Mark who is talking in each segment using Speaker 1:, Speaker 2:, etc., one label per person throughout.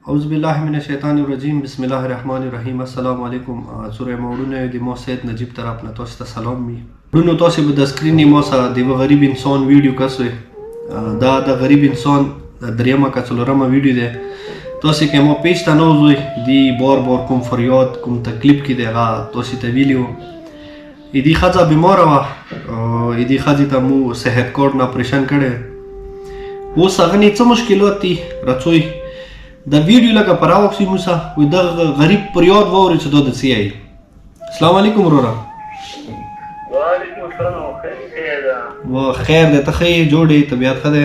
Speaker 1: औज़ुबिल्लाहि मिनश्शैतानिर्रजीम बिस्मिल्लाहिर्रहमानिर्रहीम अस्सलामु अलैकुम سوره موډونه د مو سید نجیب طرف نه تاسو ته سلام می ورونو تاسو به د سکرین مو سره د غریب انسان ویډیو کسوي دا د غریب انسان د دریمه کڅلورمه ویډیو ده تاسو کې مو پیښته نو زوی دی بار کوم فریاد کوم تکلیف کې دیغه تاسو ته ویلیو ایدی خځه بیمار و ایدی خځه ته مو صحت کارت نه اپریشن کړي اوس هغه نه څه مشکلات دي رڅوي د ویډیو لکه پراوخ موسی و د غریب پریاد ووري چې د سی ای السلام علیکم ورورا
Speaker 2: وعلیکم السلام خیر
Speaker 1: و خیر ده ته خیر جوړې طبيعت خده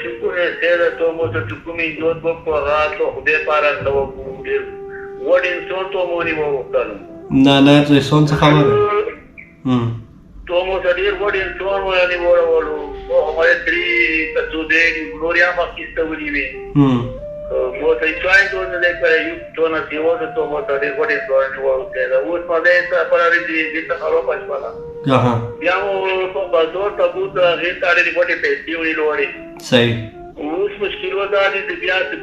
Speaker 2: شکر خیر ته مو ته کومې جوړ بکو راتو خدای پاره نو وډین څو ته مو نیو وکړم
Speaker 1: نه ته سون څه خبر
Speaker 2: تو مو ته ډیر وډین څو مو نیو ورولو او هغه تری ته دې ګلوریا ما کیسته ونی وي مو ته ځای ته نه کړی یو ته نه سیو ته مو ته ډیر وډین څو نیو ورته اوس په دې ته پر دې ته خراب پښوالا بیا مو په بازار ته بوت هغه تاړي وډې پیسې ویلوړي
Speaker 1: صحیح
Speaker 2: اوس مشکل ودا دي بیا څه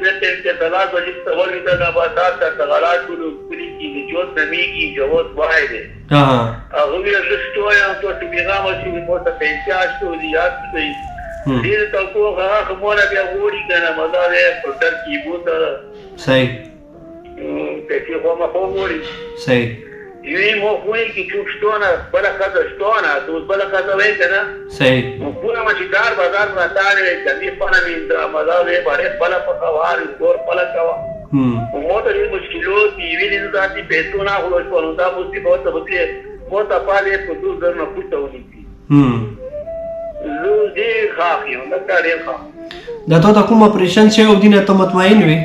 Speaker 2: ته تلاش وځي ته ولې دا بازار ته تغالات ټول کلی کې جوړ نمیږي جوړ وای دي هغه یې زستوي او ته پیغام چې مو ته پیسې آشتو دي یاد دي دې ته هغه مولا بیا وړي کنه مزه په تر کې بوت
Speaker 1: صحیح
Speaker 2: پیسې خو ما خو وړي
Speaker 1: صحیح
Speaker 2: یوی مو خوی کی چوبشتونه بلا خزه شتونه دوز بلا خزه وای کنه
Speaker 1: صحیح
Speaker 2: مو پورا مچدار بازار ما تاړي کدي پنه می در مزاله باندې بلا پخوار کور پلا کوا مو ته دې مشکلو دی ویلې ذاتي پیسو نه هولو په نو دا بوتي بہت بوتي مو ته پاله په دوز در نه پټو ونی لو دې خاخي نو دا ډېر ښه
Speaker 1: دا ته کوم اپریشن شي او دینه ته مطمئن وي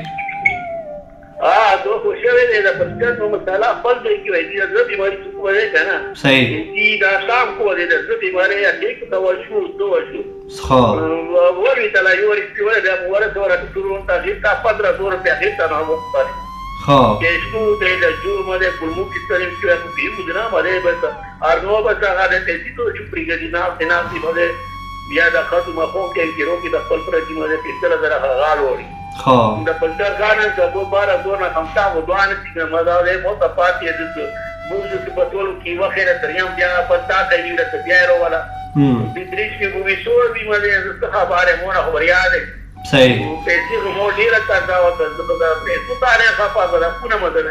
Speaker 2: دو خوشوي دي دا پرچت نو مثلا خپل دی کې وایي دا زړه بیماری څه کوي کنه
Speaker 1: صحیح
Speaker 2: دي دا شام کو دي دا زړه بیماری یا ټیک دا وشو
Speaker 1: ها
Speaker 2: ورې تلا یو ورې په ورې دا ورې سره ټولون ته هیڅ 1500 روپیا هیڅ نه وځي
Speaker 1: ها
Speaker 2: چې څو دې دا جو مده کومو کې ترې چې په دې مدنا مده بس ارنو بس هغه دې چې تو چې پرګدي نه دې مده بیا دا خاطر مخون کې ګرو کې د خپل پر دې مده په څه لږه غال وړي دا پلتر غانن څه بارا دونه همتا و دوانه چې مزاله مو ته پاتې دي موږ چې په ټولو کې وخره تريم بیا پتا کوي دا بیا ورولا د دریش کې وې شو به مې زه خبره مونږ خبر یاد
Speaker 1: صحیح
Speaker 2: پیسې مو ډیره کاردا وته زه په پیسو باندې خپه غواړم کو نه مدد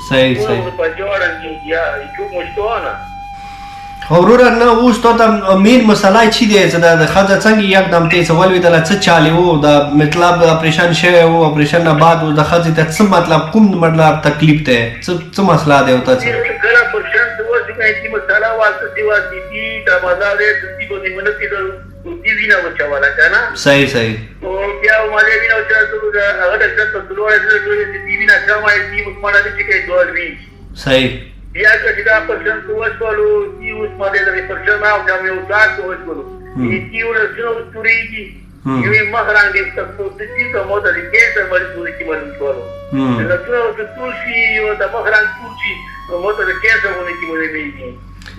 Speaker 1: صحیح
Speaker 2: په جوړن کې یا یو مشتونه
Speaker 1: اورور نه اوس ته د مین مسله چی دی چې د خځه څنګه یکدم ته سوال ویل څه چالي وو د مطلب اپریشن شوی وو اپریشن نه بعد د خځه ته څه مطلب کوم مطلب تکلیف ته څه مسله دی او تاسو
Speaker 2: کله پرشن د وځي کې مسله واسطه دی واسطه دي د مزاله د دې په نیمه کې د دې وینا وچواله کنه
Speaker 1: صحیح
Speaker 2: او بیا مالې وینا وچواله هغه د څه په لوړ د دې وینا کومه دې مکمل دي چې دوه وی
Speaker 1: صحیح
Speaker 2: بیا چې دا پرشن وښولو چې اوس باندې د پرشن او د یو ځای وښولو چې یو له څو توريږي یو مهران دې تاسو ته چې کومه د دې څه مجبورې کې وښولو دا څو د توشي او د مهران توشي مو ته د کیسه ونه کې ولیږي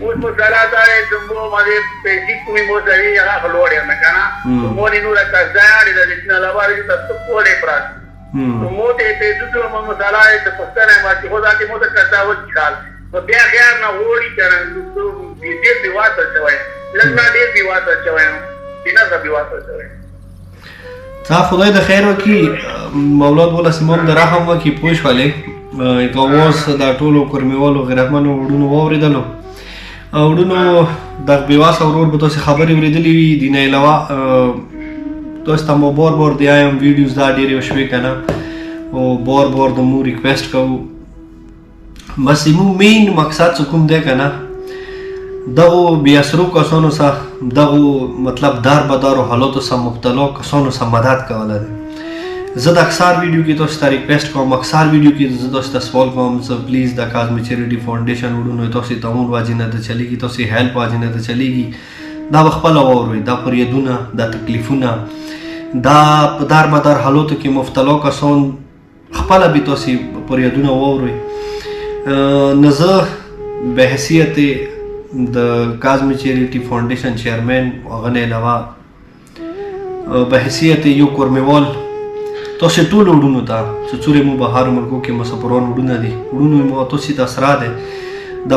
Speaker 2: اوس په سلاته زمو باندې پیسې کومې مو ته یې هغه لوړې نه کنه مو نه نور کځاړي د دې نه لوړې تاسو کولې پراس مو ته په دې مو مثلا د پښتنه ما چې خدای دې مو ته کځاوت خال بیا خیار نه وړي کنه دې دی واته شوی لږه دې دی واته شوی دینه دا دی واته شوی
Speaker 1: تا خدای د خیر وکي مولاد ولا سیمون د رحم وکي پوښ والے کوموس دا ټولو کورمیولو غیرتمنو وډونو ووریدلو وډونو د بیواس اورور به تاسو خبرې ورېدلې وي دینه علاوه تاسو ته مو بور دی ایم ویډیوز دا ډېر شوي کنه او بور د مو ریکویسټ کوو بس مو مین مقصد کوم دی کنه دغه بیا سرو کسانو سره دغه مطلب دار بدارو حالاتو سره مبتلا کسانو سره مدد کوله زه د اکثر ویډیو کې تاسو ته ریکویسټ کوم اکثر ویډیو کې زه تاسو ته سوال کوم سو پلیز د کازمی چیریټي فاونډیشن وډونو تاسو ته مون واجنه ته چلیږي تاسو هیلپ واجنه ته چلیږي دا خپل اوروي دا پریدونه دا تکلیفونه دا په دار بدار حالاتو کې مبتلا کسان خپل به تاسو پریدونه اوروي نزه به حیثیت د کازمی چیریټي فاونډیشن چیرمن او غنه علاوه به حیثیت یو کورمیوال تاسو ټول وډونو ته چې څورې مو بهر ملکو کې مسافران وډونه دي وډونو مو تاسو ته اسرا ده د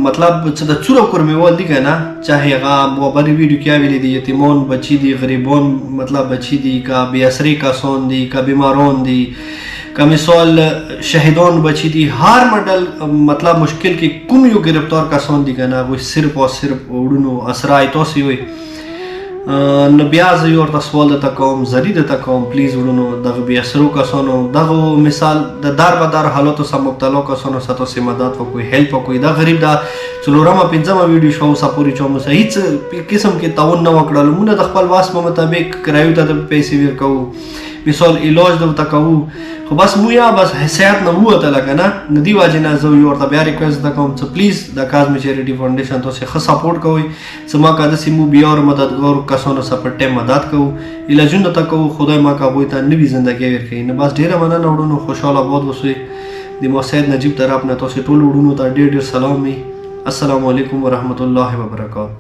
Speaker 1: مطلب چې د څورو کورمیوال دي کنه چاهه هغه موبایل ویډیو کې ویلي دي یتیمان بچی دي غریبان مطلب بچی دي کا بی اسری کسان دي کا بیماران دي کا مثال شهیدان بچی دي هر مدل مطلب مشکل کې کوم یو گرفتار کسان دي کنه وہ صرف او صرف وډونو اسرا تاسو وي نو بیا زه یو ورته سوال درته کوم زری درته کوم پلیز وړونو دغه بې اثرو کسانو دغه مثال د دار بدار حالاتو سره مبتلا کسانو سره تاسې مدد وکړئ هیلپ وکړئ دا غریب دا څلورمه پنځمه ویډیو شو اوسه پورې چې موږ هیڅ قسم کې تعاون نه وکړلو موږ د خپل واس په مطابق کرایو ته د پیسې ورکوو مثال علاج درته کوو خو بس مو یا بس حیثیت نه ووتله که نه نو دې وجې نه زه یو ورته بیا ریکویسټ درته کوم چې پلیز د کازمی چیریټي فاونډیشن تاسې ښه سپورټ کوئ زما که داسې مو بیا مددګارو کسانو سره په ټایم مدد کوو علاجونه ته کوو خدای ما که هغوی ته نوي زندګي ورکوي نو بس ډېره مننه وړونو خوشحال آباد اوسئ د ما سید نجیب طرف نه تاسې ټولو وړونو ته ډېر ډېر سلام وي السلام علیکم ورحمت الله وبرکاته